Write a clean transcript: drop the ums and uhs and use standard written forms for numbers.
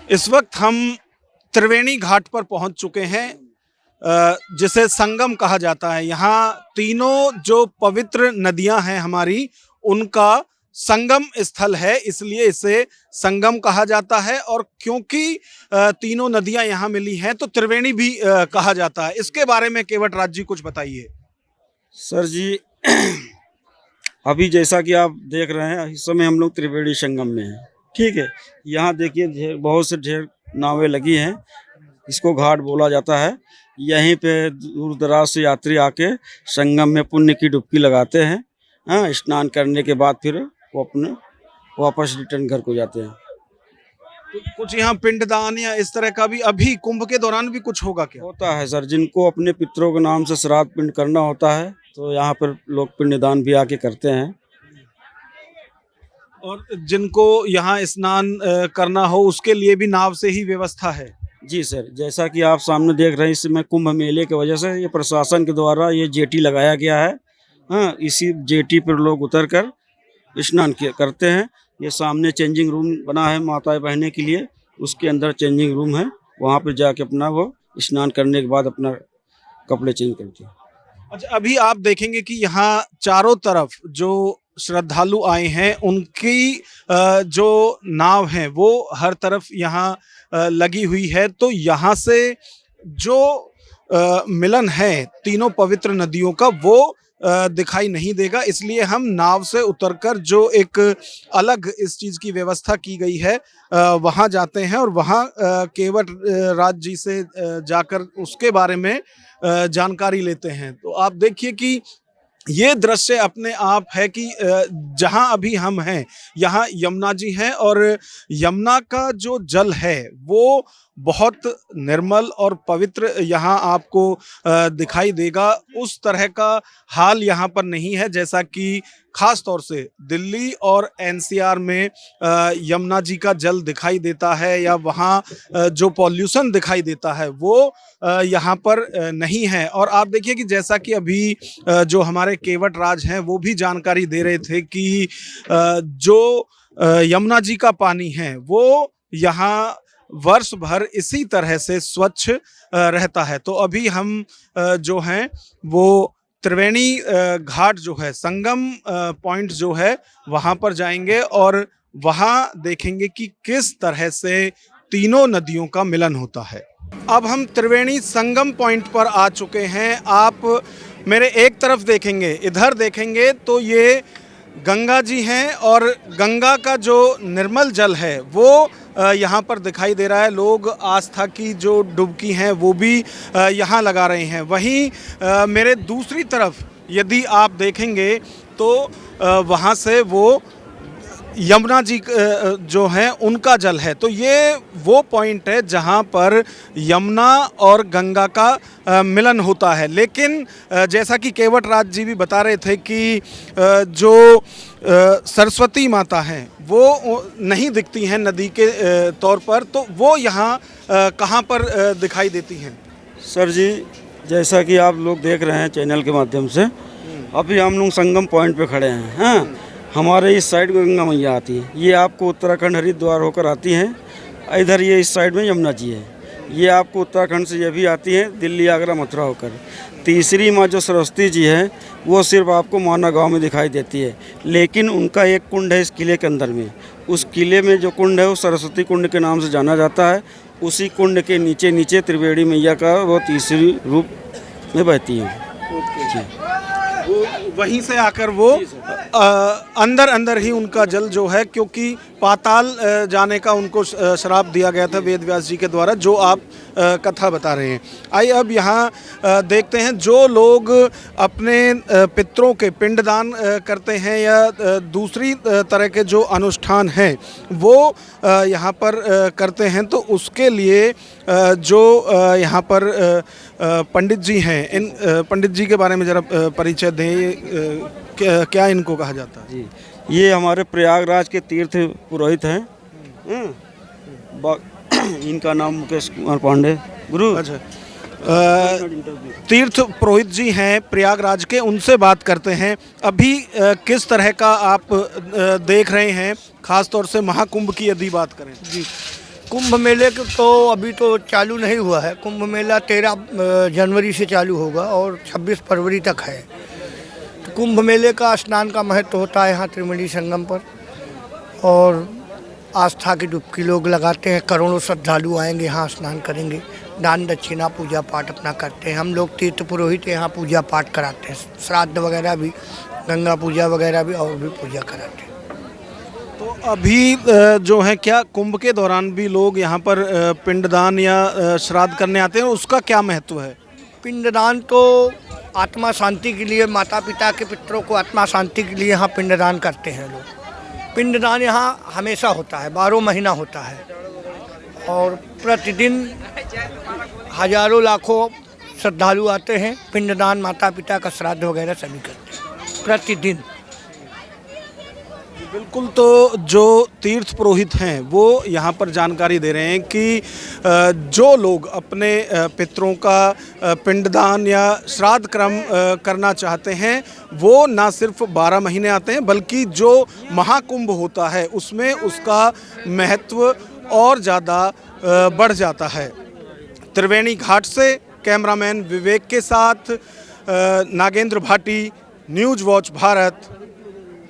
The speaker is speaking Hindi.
इस वक्त हम त्रिवेणी घाट पर पहुंच चुके हैं, जिसे संगम कहा जाता है। यहाँ तीनों जो पवित्र नदियां हैं हमारी, उनका संगम स्थल है, इसलिए इसे संगम कहा जाता है। और क्योंकि तीनों नदियां यहाँ मिली हैं तो त्रिवेणी भी कहा जाता है। इसके बारे में केवट राज जी कुछ बताइए। सर जी, अभी जैसा कि आप देख रहे हैं, इस समय हम लोग त्रिवेणी संगम में हैं। ठीक है, यहाँ देखिए बहुत से ढेर नावें लगी हैं। इसको घाट बोला जाता है। यहीं पे दूर दराज से यात्री आके संगम में पुण्य की डुबकी लगाते हैं। हाँ, स्नान करने के बाद फिर वो अपने वापस रिटर्न घर को जाते हैं। कुछ यहाँ पिंडदान या इस तरह का भी अभी कुंभ के दौरान भी कुछ होगा क्या? होता है सर, जिनको अपने पितरों के नाम से श्राद्ध पिंड करना होता है तो यहाँ पर लोग पिंडदान भी आके करते हैं। और जिनको यहाँ स्नान करना हो उसके लिए भी नाव से ही व्यवस्था है? जी सर, जैसा कि आप सामने देख रहे हैं, इस समय कुंभ मेले की वजह से ये प्रशासन के द्वारा ये जेटी लगाया गया है। हाँ, इसी जेटी पर लोग उतर कर स्नान करते हैं। ये सामने चेंजिंग रूम बना है माताएं बहने के लिए, उसके अंदर चेंजिंग रूम है। वहाँ पर जाके अपना वो स्नान करने के बाद अपना कपड़े चेंज करते हैं। अच्छा, अभी आप देखेंगे कि यहाँ चारों तरफ जो श्रद्धालु आए हैं उनकी जो नाव है वो हर तरफ यहाँ लगी हुई है। तो यहाँ से जो मिलन है तीनों पवित्र नदियों का वो दिखाई नहीं देगा, इसलिए हम नाव से उतरकर जो एक अलग इस चीज़ की व्यवस्था की गई है वहाँ जाते हैं और वहाँ केवट राज जी से जाकर उसके बारे में जानकारी लेते हैं। तो आप देखिए कि ये दृश्य अपने आप है कि जहाँ अभी हम हैं यहाँ यमुना जी हैं और यमुना का जो जल है वो बहुत निर्मल और पवित्र यहाँ आपको दिखाई देगा। उस तरह का हाल यहाँ पर नहीं है जैसा कि खास तौर से दिल्ली और एनसीआर में यमुना जी का जल दिखाई देता है या वहाँ जो पॉल्यूशन दिखाई देता है वो यहाँ पर नहीं है। और आप देखिए कि जैसा कि अभी जो हमारे केवट राज हैं वो भी जानकारी दे रहे थे कि जो यमुना जी का पानी है वो यहाँ वर्ष भर इसी तरह से स्वच्छ रहता है। तो अभी हम जो हैं वो त्रिवेणी घाट जो है संगम पॉइंट जो है वहाँ पर जाएंगे और वहाँ देखेंगे कि किस तरह से तीनों नदियों का मिलन होता है। अब हम त्रिवेणी संगम पॉइंट पर आ चुके हैं। आप मेरे एक तरफ देखेंगे, इधर देखेंगे तो ये गंगा जी हैं और गंगा का जो निर्मल जल है वो यहाँ पर दिखाई दे रहा है। लोग आस्था की जो डुबकी हैं वो भी यहाँ लगा रहे हैं। वहीं मेरे दूसरी तरफ यदि आप देखेंगे तो वहाँ से वो यमुना जी जो हैं उनका जल है। तो ये वो पॉइंट है जहाँ पर यमुना और गंगा का मिलन होता है। लेकिन जैसा कि केवट राज जी भी बता रहे थे कि जो सरस्वती माता हैं वो नहीं दिखती हैं नदी के तौर पर, तो वो यहाँ कहाँ पर दिखाई देती हैं? सर जी, जैसा कि आप लोग देख रहे हैं चैनल के माध्यम से, अभी हम लोग संगम पॉइंट पे खड़े हैं। हाँ, हमारे इस साइड में गंगा मैया आती है, ये आपको उत्तराखंड हरिद्वार होकर आती हैं। इधर ये इस साइड में यमुना जी है, ये आपको उत्तराखंड से ये भी आती है दिल्ली आगरा मथुरा होकर। तीसरी माँ जो सरस्वती जी है वो सिर्फ आपको माना गांव में दिखाई देती है, लेकिन उनका एक कुंड है इस किले के अंदर में। उस किले में जो कुंड है वो सरस्वती कुंड के नाम से जाना जाता है। उसी कुंड के नीचे नीचे त्रिवेणी मैया का वो तीसरी रूप में बहती है। वो वहीं से आकर वो अंदर अंदर ही उनका जल जो है, क्योंकि पाताल जाने का उनको श्राप दिया गया था वेद व्यास जी के द्वारा, जो आप कथा बता रहे हैं। आइए अब यहाँ देखते हैं जो लोग अपने पितरों के पिंडदान करते हैं या दूसरी तरह के जो अनुष्ठान हैं वो यहाँ पर करते हैं। तो उसके लिए जो यहाँ पर पंडित जी हैं, इन पंडित जी के बारे में ज़रा परिचय दें। क्या इनको कहा जाता है? जी, ये हमारे प्रयागराज के तीर्थ पुरोहित हैं। इनका नाम मुकेश कुमार पांडे गुरु। अच्छा, तीर्थ पुरोहित जी हैं प्रयागराज के, उनसे बात करते हैं। अभी किस तरह का आप देख रहे हैं, खास तौर से महाकुंभ की यदि बात करें? जी, कुंभ मेले तो अभी तो चालू नहीं हुआ है। कुंभ मेला 13 जनवरी से चालू होगा और 26 फरवरी तक है। तो कुंभ मेले का स्नान का महत्व होता है यहाँ त्रिवेणी संगम पर, और आस्था की डुबकी लोग लगाते हैं। करोड़ों श्रद्धालु आएंगे यहाँ, स्नान करेंगे, दान दक्षिणा पूजा पाठ अपना करते हैं। हम लोग तीर्थ पुरोहित यहाँ पूजा पाठ कराते हैं, श्राद्ध वगैरह भी, गंगा पूजा वगैरह भी, और भी पूजा कराते हैं। तो अभी जो है क्या कुंभ के दौरान भी लोग यहाँ पर पिंडदान या श्राद्ध करने आते हैं, उसका क्या महत्व है? पिंडदान तो आत्मा शांति के लिए, माता पिता के पितरों को आत्मा शांति के लिए यहाँ पिंडदान करते हैं लोग। पिंडदान यहाँ हमेशा होता है, 12 महीना होता है, और प्रतिदिन हजारों लाखों श्रद्धालु आते हैं। पिंडदान, माता पिता का श्राद्ध वगैरह सभी करते हैं प्रतिदिन। बिल्कुल, तो जो तीर्थ पुरोहित हैं वो यहाँ पर जानकारी दे रहे हैं कि जो लोग अपने पितरों का पिंडदान या श्राद्ध कर्म करना चाहते हैं वो ना सिर्फ 12 महीने आते हैं, बल्कि जो महाकुंभ होता है उसमें उसका महत्व और ज़्यादा बढ़ जाता है। त्रिवेणी घाट से कैमरामैन विवेक के साथ नागेंद्र भाटी, न्यूज़ वॉच भारत।